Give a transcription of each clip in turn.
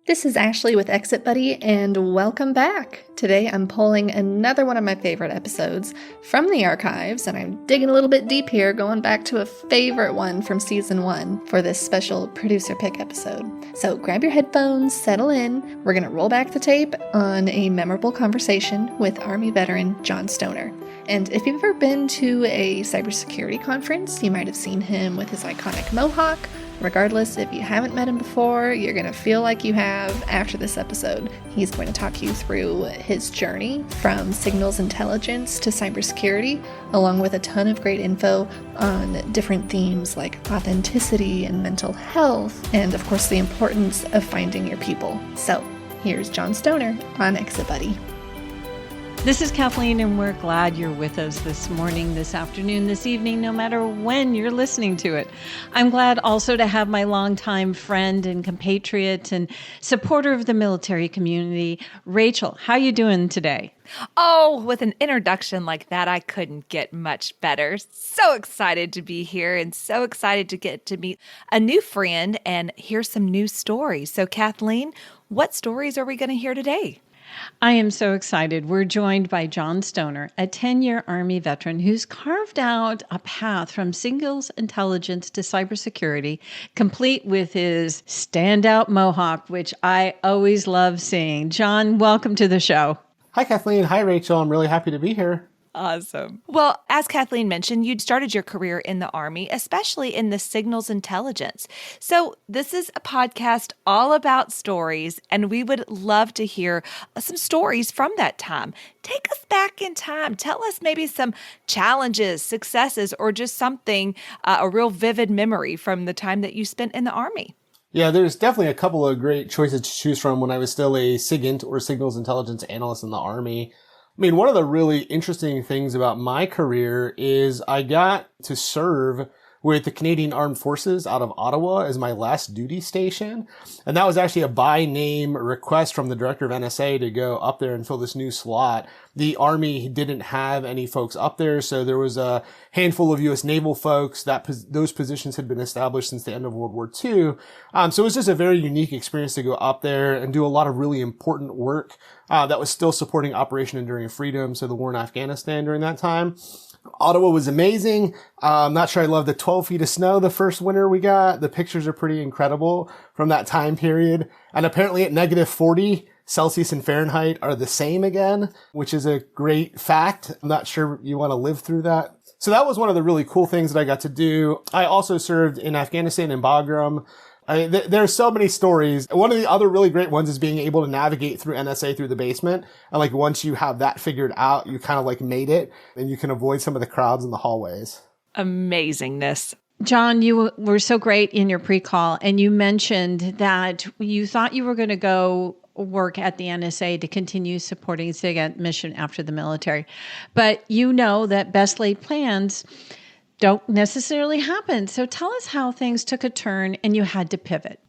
This is Ashley with Exit Buddy, and welcome back. Today I'm pulling another one of my favorite episodes from the archives, and I'm digging a little bit deep here, going back to a favorite one from season 1 for this special producer pick episode. So grab your headphones, settle in. We're going to roll back the tape on a memorable conversation with Army veteran John Stoner. And if you've ever been to a cybersecurity conference, you might have seen him with his iconic mohawk. Regardless, if you haven't met him before, you're going to feel like you have after this episode. He's going to talk you through his journey from signals intelligence to cybersecurity, along with a ton of great info on different themes like authenticity and mental health, and of course the importance of finding your people. So here's John Stoner on Exit Buddy. This is Kathleen, and we're glad you're with us this morning, this afternoon, this evening, no matter when you're listening to it. I'm glad also to have my longtime friend and compatriot and supporter of the military community, Rachel. How you doing today? Oh, with an introduction like that, I couldn't get much better. So excited to be here and so excited to get to meet a new friend and hear some new stories. So, Kathleen, what stories are we going to hear today? I am so excited. We're joined by John Stoner, a 10-year Army veteran who's carved out a path from signals intelligence to cybersecurity, complete with his standout mohawk, which I always love seeing. John, welcome to the show. Hi, Kathleen. Hi, Rachel. I'm really happy to be here. Awesome. Well, as Kathleen mentioned, you started your career in the Army, especially in the signals intelligence. So this is a podcast all about stories, and we would love to hear some stories from that time. Take us back in time. Tell us maybe some challenges, successes, or just something, a real vivid memory from the time that you spent in the Army. Yeah, there's definitely a couple of great choices to choose from when I was still a SIGINT or signals intelligence analyst in the Army. I mean, one of the really interesting things about my career is I got to serve with the Canadian Armed Forces out of Ottawa as my last duty station. And that was actually a by name request from the director of NSA to go up there and fill this new slot. The Army didn't have any folks up there, so there was a handful of U.S. naval folks. Those positions had been established since the end of World War II. So it was just a very unique experience to go up there and do a lot of really important work that was still supporting Operation Enduring Freedom, so the war in Afghanistan during that time. Ottawa was amazing. I'm not sure I love the 12 feet of snow the first winter we got. The pictures are pretty incredible from that time period. And apparently at negative 40, Celsius and Fahrenheit are the same again, which is a great fact. I'm not sure you want to live through that. So that was one of the really cool things that I got to do. I also served in Afghanistan in Bagram. There are so many stories. One of the other really great ones is being able to navigate through NSA through the basement. And like once you have that figured out, you kind of like made it and you can avoid some of the crowds in the hallways. Amazingness. John, you were so great in your pre-call, and you mentioned that you thought you were going to go work at the NSA to continue supporting SIGINT mission after the military. But you know that best laid plans don't necessarily happen. So tell us how things took a turn and you had to pivot.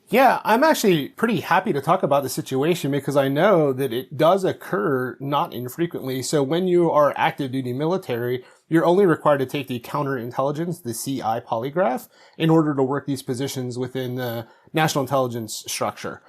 Yeah, I'm actually pretty happy to talk about the situation because I know that it does occur not infrequently. So when you are active duty military, you're only required to take the counterintelligence, the CI polygraph, in order to work these positions within the national intelligence structure.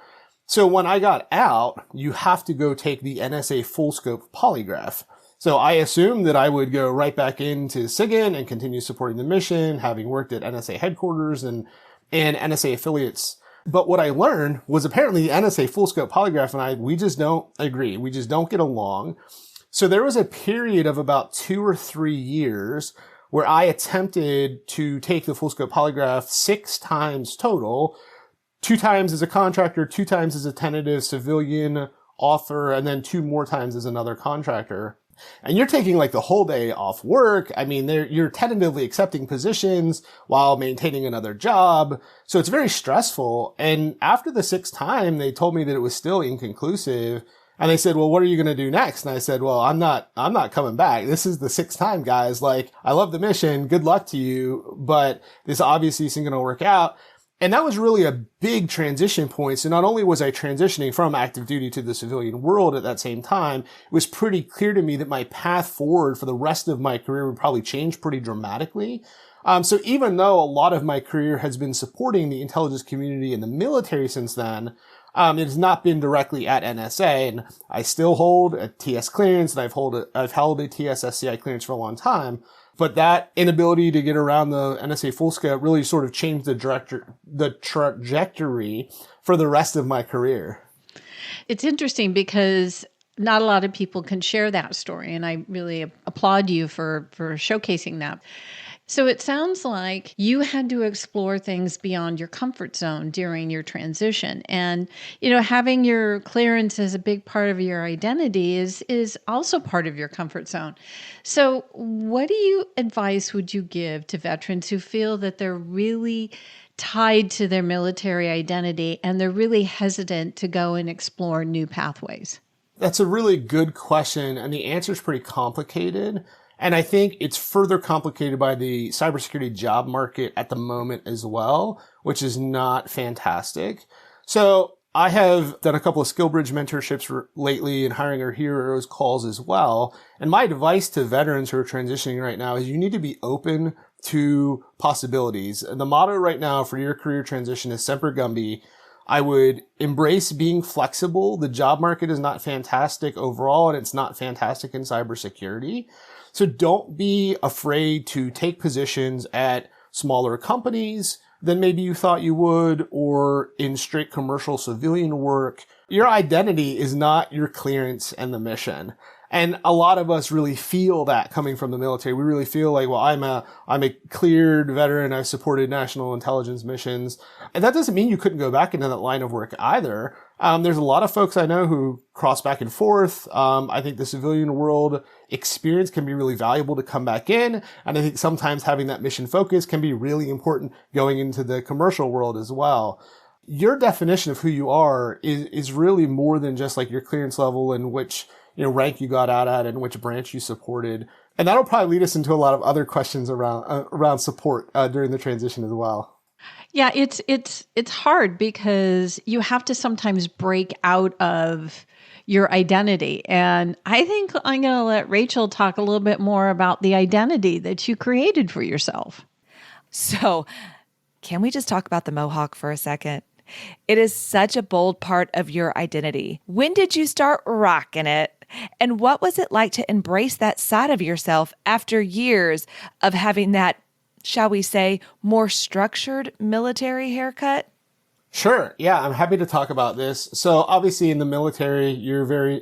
So when I got out, you have to go take the NSA full scope polygraph. So I assumed that I would go right back into SIGINT and continue supporting the mission, having worked at NSA headquarters and NSA affiliates. But what I learned was apparently the NSA full scope polygraph and we just don't agree. We just don't get along. So there was a period of about 2 or 3 years where I attempted to take the full scope polygraph 6 times total, 2 times as a contractor, 2 times as a tentative civilian author, and then 2 more times as another contractor. And you're taking like the whole day off work. I mean, you're tentatively accepting positions while maintaining another job. So it's very stressful. And after the 6th time, they told me that it was still inconclusive. And they said, well, what are you going to do next? And I said, well, I'm not coming back. This is the 6th time, guys. Like, I love the mission. Good luck to you. But this obviously isn't going to work out. And that was really a big transition point. So not only was I transitioning from active duty to the civilian world at that same time, it was pretty clear to me that my path forward for the rest of my career would probably change pretty dramatically. So even though a lot of my career has been supporting the intelligence community and the military since then, it has not been directly at NSA, and I still hold a TS clearance, and I've held a TS SCI clearance for a long time. But that inability to get around the NSA full scope really sort of changed the trajectory for the rest of my career. It's interesting because not a lot of people can share that story, and I really applaud you for showcasing that. So it sounds like you had to explore things beyond your comfort zone during your transition. And, having your clearance as a big part of your identity is also part of your comfort zone. So what advice would you give to veterans who feel that they're really tied to their military identity and they're really hesitant to go and explore new pathways? That's a really good question, and the answer is pretty complicated. And I think it's further complicated by the cybersecurity job market at the moment as well, which is not fantastic. So I have done a couple of SkillBridge mentorships lately and hiring our heroes calls as well. And my advice to veterans who are transitioning right now is you need to be open to possibilities. The motto right now for your career transition is Semper Gumby. I would embrace being flexible. The job market is not fantastic overall, and it's not fantastic in cybersecurity. So don't be afraid to take positions at smaller companies than maybe you thought you would, or in straight commercial civilian work. Your identity is not your clearance and the mission. And a lot of us really feel that coming from the military. We really feel like, well, I'm a cleared veteran. I've supported national intelligence missions. And that doesn't mean you couldn't go back into that line of work either. There's a lot of folks I know who cross back and forth. I think the civilian world experience can be really valuable to come back in. And I think sometimes having that mission focus can be really important going into the commercial world as well. Your definition of who you are is really more than just like your clearance level and which rank you got out at and which branch you supported. And that'll probably lead us into a lot of other questions around support during the transition as well. Yeah, it's hard because you have to sometimes break out of your identity. And I think I'm going to let Rachel talk a little bit more about the identity that you created for yourself. So, can we just talk about the mohawk for a second? It is such a bold part of your identity. When did you start rocking it? And what was it like to embrace that side of yourself after years of having that, shall we say, more structured military haircut? Sure. Yeah, I'm happy to talk about this. So obviously in the military,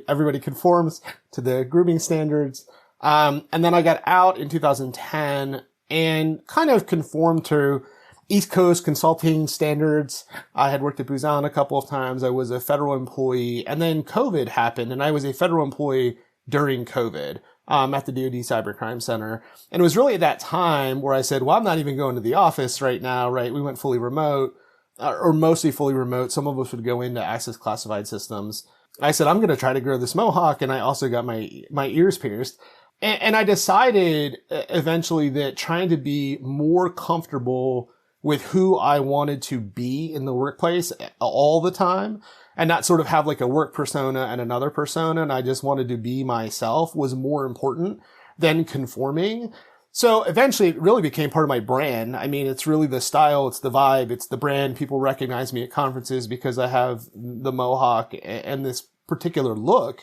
everybody conforms to the grooming standards. And then I got out in 2010 and kind of conformed to East Coast consulting standards. I had worked at Busan a couple of times. I was a federal employee, and then COVID happened, and I was a federal employee during COVID at the DoD Cybercrime Center. And it was really at that time where I said, well, I'm not even going to the office right now, right? We went fully remote, or mostly fully remote. Some of us would go into access classified systems. I said, I'm going to try to grow this mohawk, and I also got my ears pierced. And I decided eventually that trying to be more comfortable with who I wanted to be in the workplace all the time and not sort of have like a work persona and another persona, and I just wanted to be myself, was more important than conforming. So eventually it really became part of my brand. I mean, it's really the style, it's the vibe, it's the brand. People recognize me at conferences because I have the mohawk and this particular look.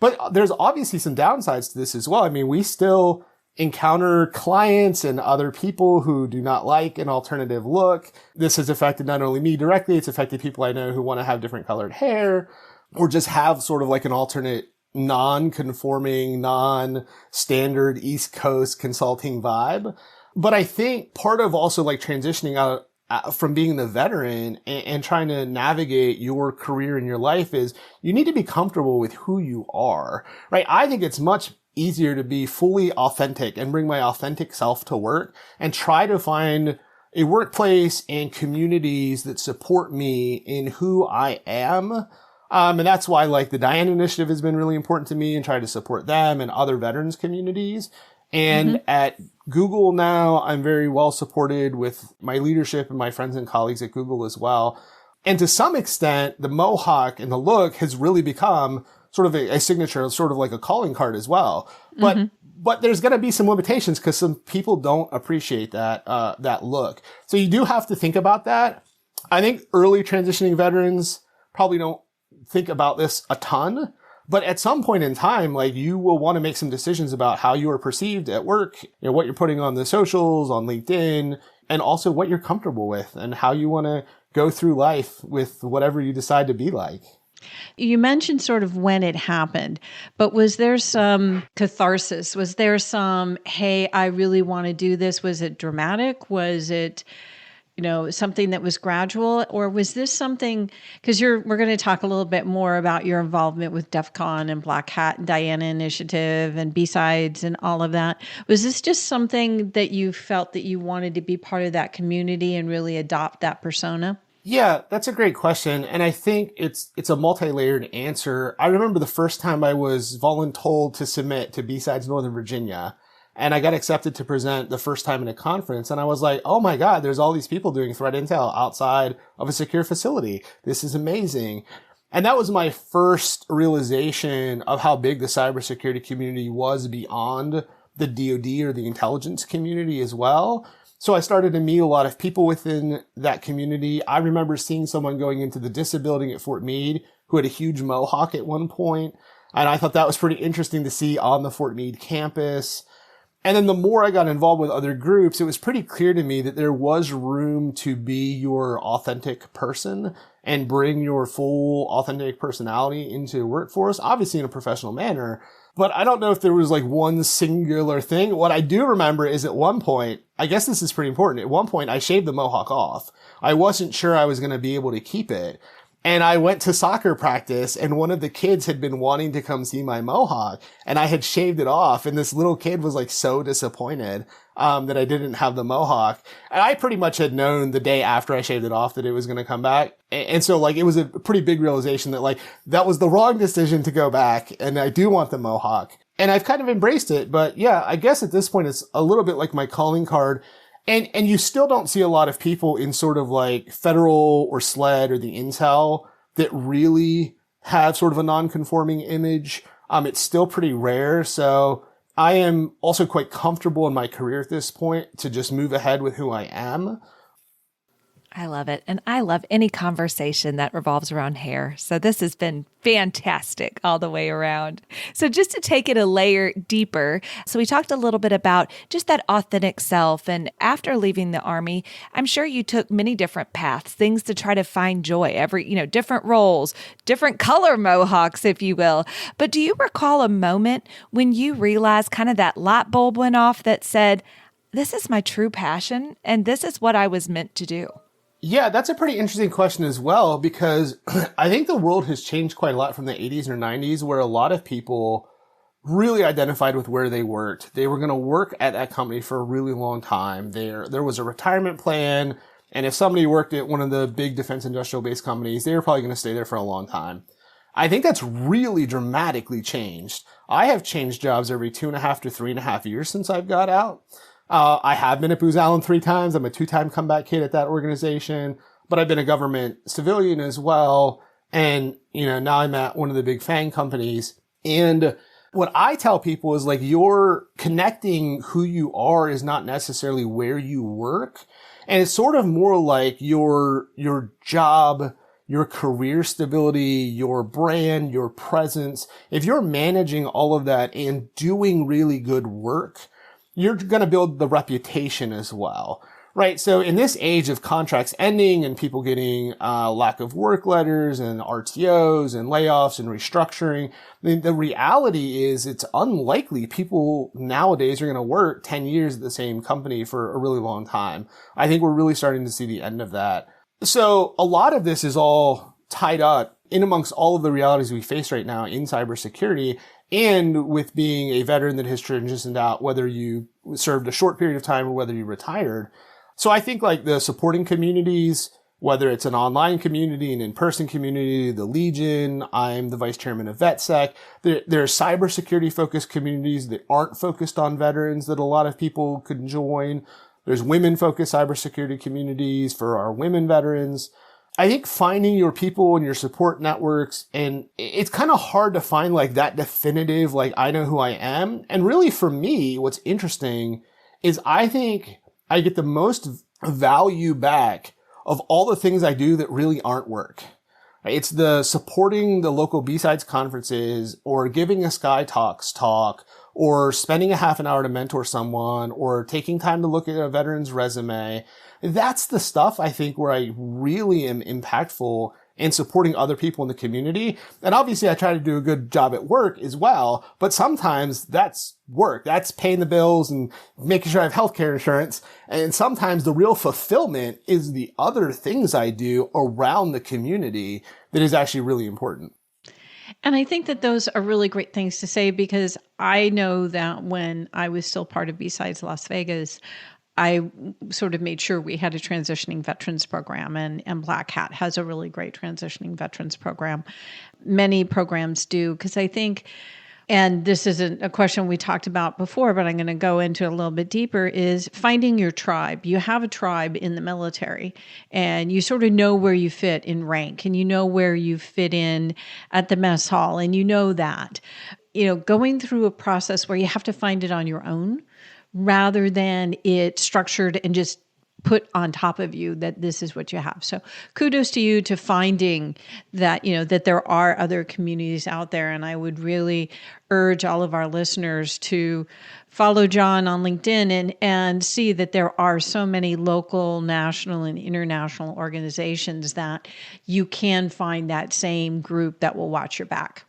But there's obviously some downsides to this as well. I mean, we still encounter clients and other people who do not like an alternative look. This has affected not only me directly, it's affected people I know who want to have different colored hair or just have sort of like an alternate non-conforming, non-standard East Coast consulting vibe. But I think part of also like transitioning out from being the veteran and trying to navigate your career and your life is you need to be comfortable with who you are, right? I think it's much easier to be fully authentic and bring my authentic self to work and try to find a workplace and communities that support me in who I am. And that's why like the Diane Initiative has been really important to me and try to support them and other veterans communities. And at Google now, I'm very well supported with my leadership and my friends and colleagues at Google as well. And to some extent, the mohawk and the look has really become sort of a signature, sort of like a calling card as well. But But there's going to be some limitations because some people don't appreciate that look. So you do have to think about that. I think early transitioning veterans probably don't think about this a ton, but at some point in time, like, you will want to make some decisions about how you are perceived at work, what you're putting on the socials, on LinkedIn, and also what you're comfortable with and how you want to go through life with whatever you decide to be like. You mentioned sort of when it happened, but was there some catharsis? Was there some, hey, I really want to do this? Was it dramatic? Was it, something that was gradual? Or was this something, because we're going to talk a little bit more about your involvement with DEF CON and Black Hat and Diana Initiative and B-Sides and all of that. Was this just something that you felt that you wanted to be part of that community and really adopt that persona? Yeah, that's a great question. And I think it's a multi-layered answer. I remember the first time I was voluntold to submit to B-Sides Northern Virginia, and I got accepted to present the first time in a conference. And I was like, oh my God, there's all these people doing threat intel outside of a secure facility. This is amazing. And that was my first realization of how big the cybersecurity community was beyond the DoD or the intelligence community as well. So I started to meet a lot of people within that community. I remember seeing someone going into the DISA building at Fort Meade who had a huge mohawk at one point. And I thought that was pretty interesting to see on the Fort Meade campus. And then the more I got involved with other groups, it was pretty clear to me that there was room to be your authentic person and bring your full authentic personality into the workforce, obviously in a professional manner. But I don't know if there was like one singular thing. What I do remember is at one point, I guess this is pretty important. At one point, I shaved the mohawk off. I wasn't sure I was going to be able to keep it. And I went to soccer practice, and one of the kids had been wanting to come see my mohawk, and I had shaved it off. And this little kid was like so disappointed that I didn't have the mohawk. And I pretty much had known the day after I shaved it off that it was going to come back. And so like, it was a pretty big realization that like, that was the wrong decision to go back. And I do want the mohawk. And I've kind of embraced it. But yeah, I guess at this point, it's a little bit like my calling card. And you still don't see a lot of people in sort of like federal or SLED or the intel that really have sort of a non-conforming image. It's still pretty rare. So I am also quite comfortable in my career at this point to just move ahead with who I am. I love it. And I love any conversation that revolves around hair. So this has been fantastic all the way around. So just to take it a layer deeper, so we talked a little bit about just that authentic self. And after leaving the Army, I'm sure you took many different paths, things to try to find joy, different roles, different color mohawks, if you will. But do you recall a moment when you realized kind of that light bulb went off that said, this is my true passion and this is what I was meant to do? Yeah, that's a pretty interesting question as well, because I think the world has changed quite a lot from the 80s or 90s, where a lot of people really identified with where they worked. They were going to work at that company for a really long time. There was a retirement plan. And if somebody worked at one of the big defense industrial base companies, they were probably going to stay there for a long time. I think that's really dramatically changed. I have changed jobs every 2.5 to 3.5 years since I've got out. I have been at Booz Allen 3 times. I'm a 2-time comeback kid at that organization, but I've been a government civilian as well. And, now I'm at one of the big FANG companies. And what I tell people is like, you're connecting who you are is not necessarily where you work. And it's sort of more like your job, your career stability, your brand, your presence. If you're managing all of that and doing really good work, you're going to build the reputation as well, right? So in this age of contracts ending and people getting lack of work letters and RTOs and layoffs and restructuring, the reality is it's unlikely people nowadays are going to work 10 years at the same company for a really long time. I think we're really starting to see the end of that. So a lot of this is all tied up in amongst all of the realities we face right now in cybersecurity. And with being a veteran that has transitioned out, whether you served a short period of time or whether you retired. So I think like the supporting communities, whether it's an online community, an in-person community, the Legion, I'm the vice chairman of VetSec. There are cybersecurity focused communities that aren't focused on veterans that a lot of people could join. There's women focused cybersecurity communities for our women veterans. I think finding your people and your support networks, and it's kind of hard to find like that definitive, like I know who I am. And really for me, what's interesting is I think I get the most value back of all the things I do that really aren't work. It's the supporting the local B-Sides conferences, or giving a Sky Talks talk, or spending a half an hour to mentor someone, or taking time to look at a veteran's resume. That's the stuff I think where I really am impactful in supporting other people in the community. And obviously I try to do a good job at work as well, but sometimes that's work. That's paying the bills and making sure I have healthcare insurance. And sometimes the real fulfillment is the other things I do around the community that is actually really important. And I think that those are really great things to say, because I know that when I was still part of B-Sides Las Vegas, I sort of made sure we had a transitioning veterans program, and Black Hat has a really great transitioning veterans program. Many programs do, because I think, and this isn't a question we talked about before, but I'm going to go into a little bit deeper, is finding your tribe. You have a tribe in the military, and you sort of know where you fit in rank, and you know where you fit in at the mess hall, and you know that. Going through a process where you have to find it on your own, rather than it structured and just put on top of you that this is what you have. So kudos to you to finding that, that there are other communities out there. And I would really urge all of our listeners to follow John on LinkedIn and see that there are so many local, national, and international organizations that you can find that same group that will watch your back.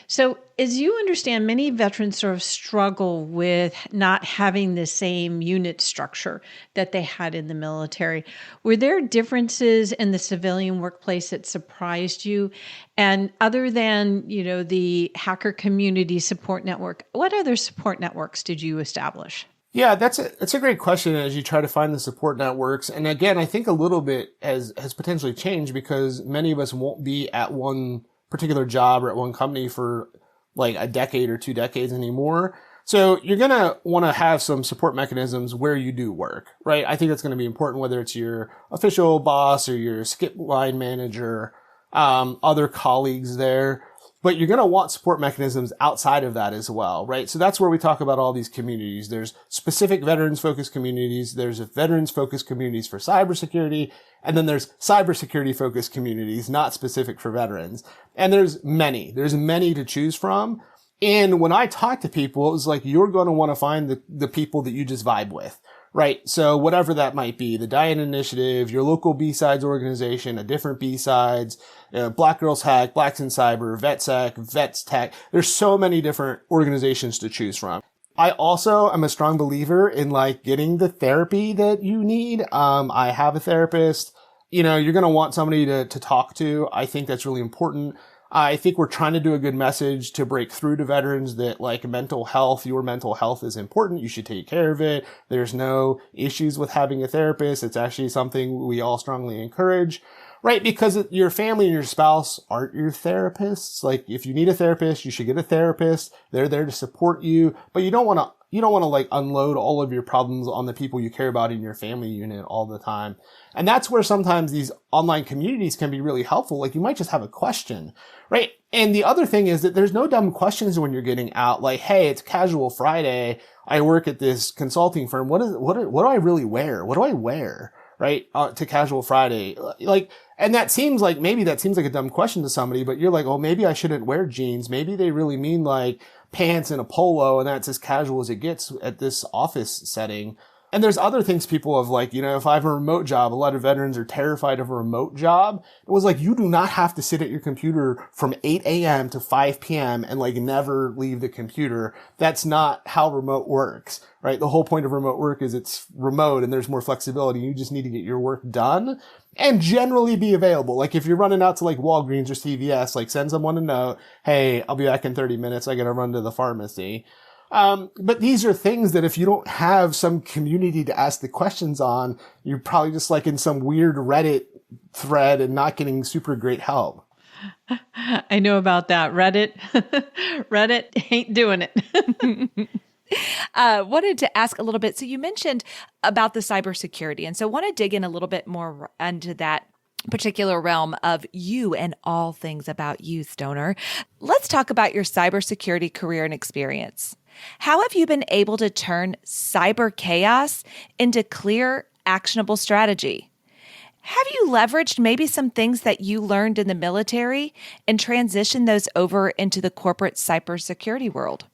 So as you understand, many veterans sort of struggle with not having the same unit structure that they had in the military. Were there differences in the civilian workplace that surprised you? And other than, the hacker community support network, what other support networks did you establish? Yeah, that's a great question as you try to find the support networks. And again, I think a little bit has potentially changed, because many of us won't be at one particular job or at one company for like a decade or 2 decades anymore. So you're going to want to have some support mechanisms where you do work, right? I think that's going to be important, whether it's your official boss or your skip line manager, other colleagues there. But you're going to want support mechanisms outside of that as well, right? So that's where we talk about all these communities. There's specific veterans-focused communities. There's veterans-focused communities for cybersecurity. And then there's cybersecurity-focused communities, not specific for veterans. And there's many to choose from. And when I talk to people, it was like, you're going to want to find the people that you just vibe with, right? So whatever that might be, the Diane Initiative, your local B-Sides organization, a different B-Sides, Black Girls Hack, Blacks in Cyber, VetSec, Vets Tech. There's so many different organizations to choose from. I also am a strong believer in like getting the therapy that you need. I have a therapist. You're going to want somebody to talk to. I think that's really important. I think we're trying to do a good message to break through to veterans that like your mental health is important. You should take care of it. There's no issues with having a therapist. It's actually something we all strongly encourage, right? Because your family and your spouse aren't your therapists. Like if you need a therapist, you should get a therapist. They're there to support you, but you don't want to like unload all of your problems on the people you care about in your family unit all the time. And that's where sometimes these online communities can be really helpful. Like you might just have a question, right? And the other thing is that there's no dumb questions when you're getting out. Like, hey, it's Casual Friday. I work at this consulting firm. What do I really wear? What do I wear? Right? To Casual Friday. And that seems like a dumb question to somebody, but you're like, oh, maybe I shouldn't wear jeans. Maybe they really mean like pants and a polo, and that's as casual as it gets at this office setting. And there's other things people have like, if I have a remote job, a lot of veterans are terrified of a remote job. It was like, you do not have to sit at your computer from 8 a.m. to 5 p.m. and like never leave the computer. That's not how remote works, right? The whole point of remote work is it's remote and there's more flexibility. You just need to get your work done and generally be available. Like if you're running out to like Walgreens or CVS, like send someone a note. Hey, I'll be back in 30 minutes. I got to run to the pharmacy. But these are things that if you don't have some community to ask the questions on, you're probably just like in some weird Reddit thread and not getting super great help. I know about that. Reddit ain't doing it. Wanted to ask a little bit. So you mentioned about the cybersecurity. And so want to dig in a little bit more into that. particular realm of you and all things about you, Stoner, let's talk about your cybersecurity career and experience. How have you been able to turn cyber chaos into clear, actionable strategy? Have you leveraged maybe some things that you learned in the military and transitioned those over into the corporate cybersecurity world?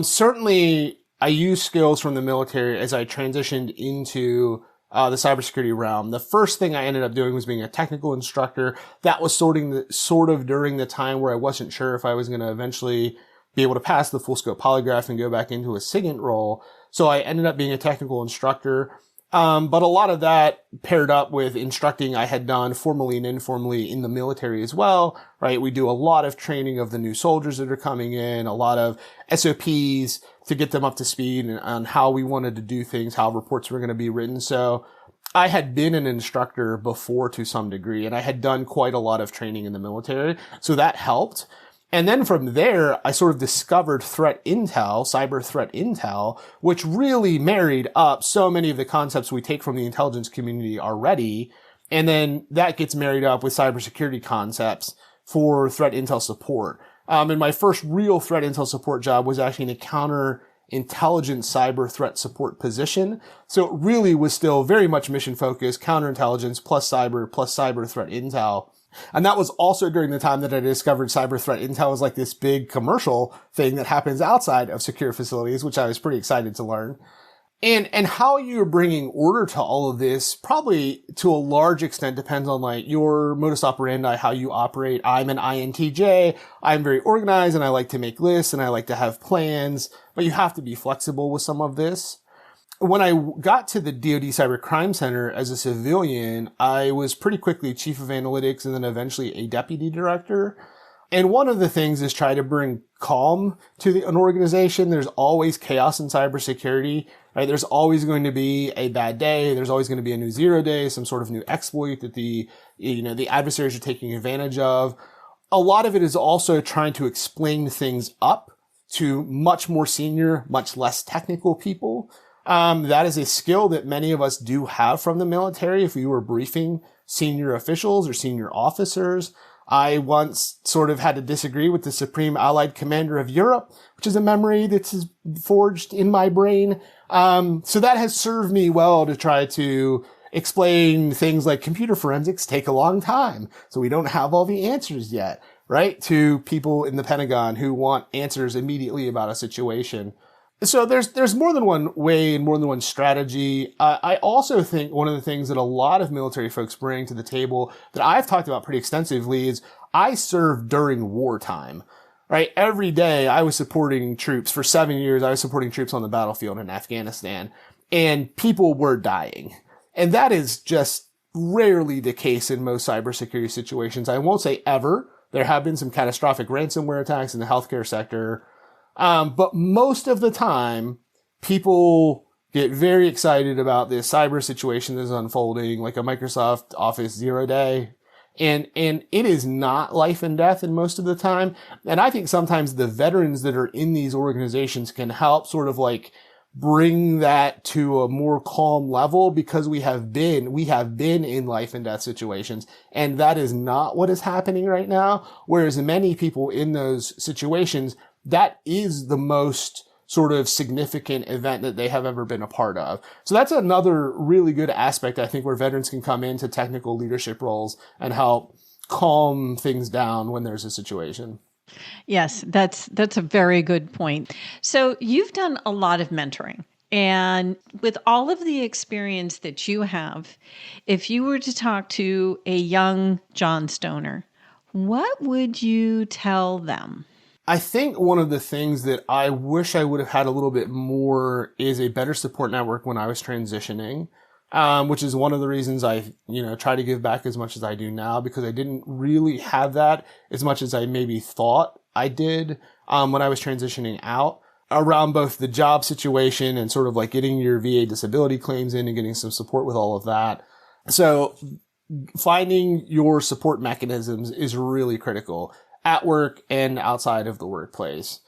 Certainly, I use skills from the military as I transitioned into the cybersecurity realm. The first thing I ended up doing was being a technical instructor. That was sort of during the time where I wasn't sure if I was going to eventually be able to pass the full scope polygraph and go back into a SIGINT role. So I ended up being a technical instructor. But a lot of that paired up with instructing I had done formally and informally in the military as well, right? We do a lot of training of the new soldiers that are coming in, a lot of SOPs to get them up to speed on how we wanted to do things, how reports were going to be written. So I had been an instructor before to some degree, and I had done quite a lot of training in the military. So that helped. And then from there, I sort of discovered threat intel, cyber threat intel, which really married up so many of the concepts we take from the intelligence community already. And then that gets married up with cybersecurity concepts for threat intel support. And my first real threat intel support job was actually in a counterintelligence cyber threat support position. So it really was still very much mission focused, counterintelligence plus cyber threat intel. And that was also during the time that I discovered cyber threat intel was like this big commercial thing that happens outside of secure facilities, which I was pretty excited to learn. And how you're bringing order to all of this probably to a large extent depends on like your modus operandi, how you operate. I'm an INTJ. I'm very organized and I like to make lists and I like to have plans, but you have to be flexible with some of this. When I got to the DoD Cyber Crime Center as a civilian, I was pretty quickly chief of analytics and then eventually a deputy director. And one of the things is try to bring calm to an organization. There's always chaos in cybersecurity, right? There's always going to be a bad day. There's always going to be a new 0 day, some sort of new exploit that the adversaries are taking advantage of. A lot of it is also trying to explain things up to much more senior, much less technical people. That is a skill that many of us do have from the military. If we were briefing senior officials or senior officers, I once sort of had to disagree with the Supreme Allied Commander of Europe, which is a memory that's forged in my brain. So that has served me well to try to explain things like computer forensics take a long time. So we don't have all the answers yet, right? To people in the Pentagon who want answers immediately about a situation. So there's more than one way and more than one strategy. I also think one of the things that a lot of military folks bring to the table that I've talked about pretty extensively is I served during wartime, right? Every day I was supporting troops. For 7 years, I was supporting troops on the battlefield in Afghanistan, and people were dying. And that is just rarely the case in most cybersecurity situations. I won't say ever. There have been some catastrophic ransomware attacks in the healthcare sector. But most of the time, people get very excited about this cyber situation that's unfolding, like a Microsoft Office 0 day. And it is not life and death in most of the time. And I think sometimes the veterans that are in these organizations can help sort of like bring that to a more calm level because we have been in life and death situations. And that is not what is happening right now. Whereas many people in those situations, that is the most sort of significant event that they have ever been a part of. So that's another really good aspect, I think, where veterans can come into technical leadership roles and help calm things down when there's a situation. Yes, that's a very good point. So you've done a lot of mentoring. And with all of the experience that you have, if you were to talk to a young John Stoner, what would you tell them? I think one of the things that I wish I would have had a little bit more is a better support network when I was transitioning, which is one of the reasons I, try to give back as much as I do now, because I didn't really have that as much as I maybe thought I did when I was transitioning out around both the job situation and sort of like getting your VA disability claims in and getting some support with all of that. So finding your support mechanisms is really critical at work and outside of the workplace.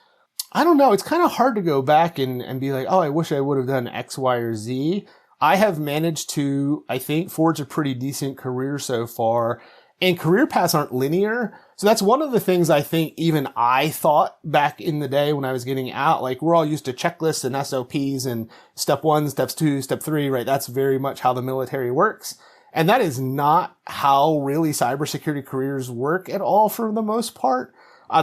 I don't know. It's kind of hard to go back and be like, oh, I wish I would have done X, Y, or Z. I have managed to, I think, forge a pretty decent career so far. And career paths aren't linear. So that's one of the things I think even I thought back in the day when I was getting out. Like, we're all used to checklists and SOPs and step 1, steps 2, step 3, right? That's very much how the military works. And that is not how really cybersecurity careers work at all for the most part.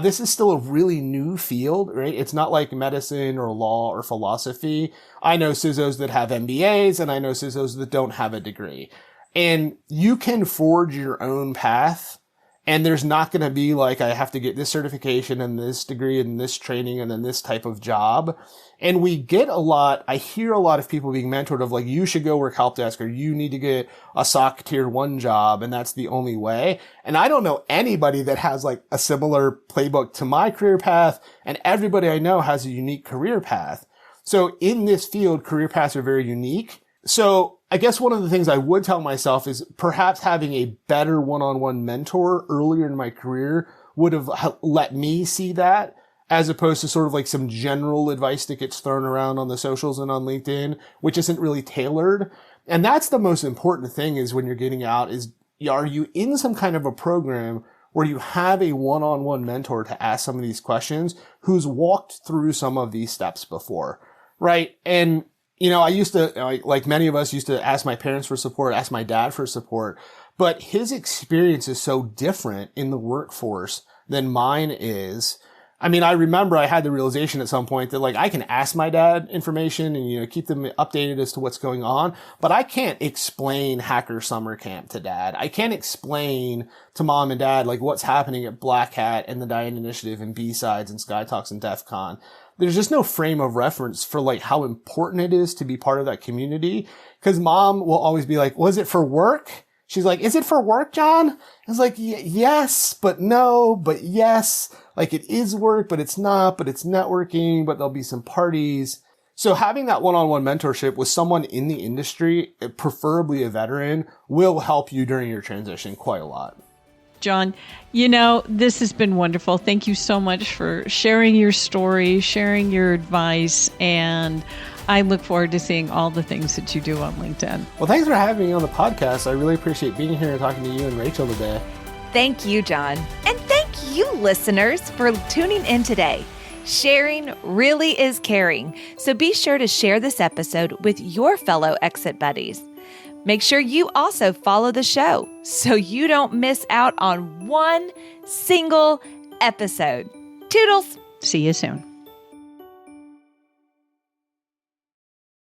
This is still a really new field, right? It's not like medicine or law or philosophy. I know CISOs that have MBAs and I know CISOs that don't have a degree. And you can forge your own path. And there's not going to be like, I have to get this certification and this degree and this training and then this type of job. And I hear a lot of people being mentored of like, you should go work help desk or you need to get a SOC tier 1 job. And that's the only way. And I don't know anybody that has like a similar playbook to my career path. And everybody I know has a unique career path. So in this field, career paths are very unique. So I guess one of the things I would tell myself is perhaps having a better one-on-one mentor earlier in my career would have let me see that, as opposed to sort of like some general advice that gets thrown around on the socials and on LinkedIn, which isn't really tailored. And that's the most important thing is when you're getting out is, are you in some kind of a program where you have a one-on-one mentor to ask some of these questions who's walked through some of these steps before, right? And I used to, like many of us, used to ask my parents for support, ask my dad for support, but his experience is so different in the workforce than mine is. I mean, I remember I had the realization at some point that like I can ask my dad information and, keep them updated as to what's going on, but I can't explain Hacker Summer Camp to dad. I can't explain to mom and dad like what's happening at Black Hat and the Diane Initiative and B-Sides and Sky Talks and DEF CON. There's just no frame of reference for like how important it is to be part of that community. Cause mom will always be like, was it for work? She's like, is it for work, John? I was like, yes, but no, but yes. Like it is work, but it's not, but it's networking, but there'll be some parties. So having that one-on-one mentorship with someone in the industry, preferably a veteran, will help you during your transition quite a lot. John, this has been wonderful. Thank you so much for sharing your story, sharing your advice, and I look forward to seeing all the things that you do on LinkedIn. Well, thanks for having me on the podcast. I really appreciate being here and talking to you and Rachel today. Thank you, John. And thank you, listeners, for tuning in today. Sharing really is caring. So be sure to share this episode with your fellow Exit buddies. Make sure you also follow the show so you don't miss out on one single episode. Toodles! See you soon.